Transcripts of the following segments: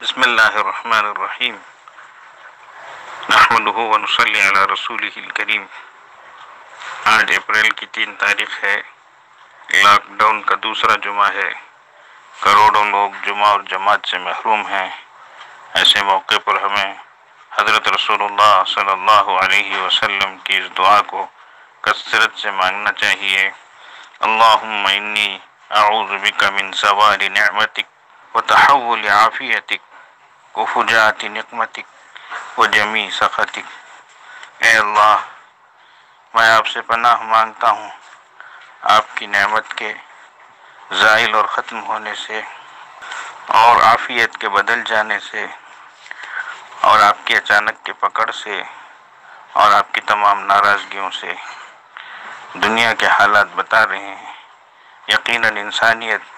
بسم اللہ الرحمن الرحیم نحمدہ ونصلی علی رسولہ الکریم۔ آج اپریل کی 3 تاریخ ہے، لاک ڈاؤن کا دوسرا جمعہ ہے۔ کروڑوں لوگ جمعہ اور جماعت سے محروم ہیں۔ ایسے موقع پر ہمیں حضرت رسول اللہ صلی اللہ علیہ وسلم کی اس دعا کو کثرت سے مانگنا چاہیے۔ اللہم انی اعوذ بک من زوال نعمتک وتحول عافیتک وفجاءت نقمتک وجمیع سخطک۔ اے اللہ، میں آپ سے پناہ مانگتا ہوں آپ کی نعمت کے زائل اور ختم ہونے سے، اور عافیت کے بدل جانے سے، اور آپ کی اچانک کے پکڑ سے، اور آپ کی تمام ناراضگیوں سے۔ دنیا کے حالات بتا رہے ہیں، یقیناً انسانیت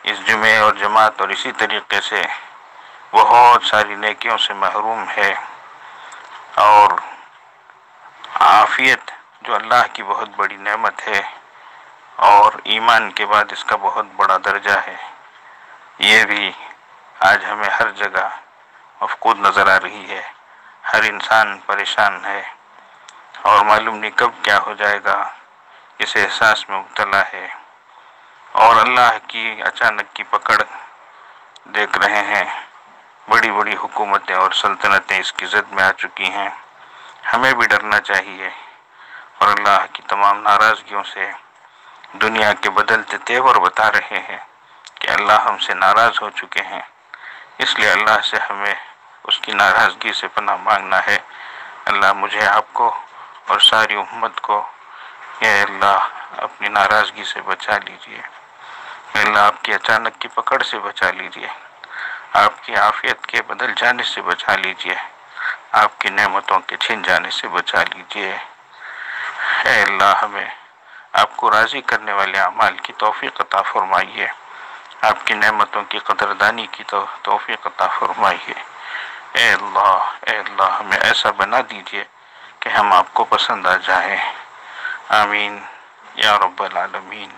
اس جمعے اور جماعت اور اسی طریقے سے بہت ساری نیکیوں سے محروم ہے، اور عافیت جو اللہ کی بہت بڑی نعمت ہے اور ایمان کے بعد اس کا بہت بڑا درجہ ہے، یہ بھی آج ہمیں ہر جگہ مفقود نظر آ رہی ہے۔ ہر انسان پریشان ہے اور معلوم نہیں کب کیا ہو جائے گا، اس احساس میں مبتلا ہے، اور اللہ کی اچانک کی پکڑ دیکھ رہے ہیں۔ بڑی بڑی حکومتیں اور سلطنتیں اس کی زد میں آ چکی ہیں۔ ہمیں بھی ڈرنا چاہیے، اور اللہ کی تمام ناراضگیوں سے دنیا کے بدلتے تیور بتا رہے ہیں کہ اللہ ہم سے ناراض ہو چکے ہیں۔ اس لیے اللہ سے ہمیں اس کی ناراضگی سے پناہ مانگنا ہے۔ اللہ مجھے، آپ کو اور ساری امت کو یا اللہ اپنی ناراضگی سے بچا لیجئے۔ اللہ آپ کی اچانک کی پکڑ سے بچا لیجئے، آپ کی عافیت کے بدل جانے سے بچا لیجئے، آپ کی نعمتوں کے چھن جانے سے بچا لیجئے۔ اے اللہ ہمیں آپ کو راضی کرنے والے اعمال کی توفیق عطا فرمائیے، آپ کی نعمتوں کی قدردانی کی توفیق عطا فرمائیے۔ اے اللہ ہمیں ایسا بنا دیجئے کہ ہم آپ کو پسند آ جائیں۔ آمین یا رب العالمین۔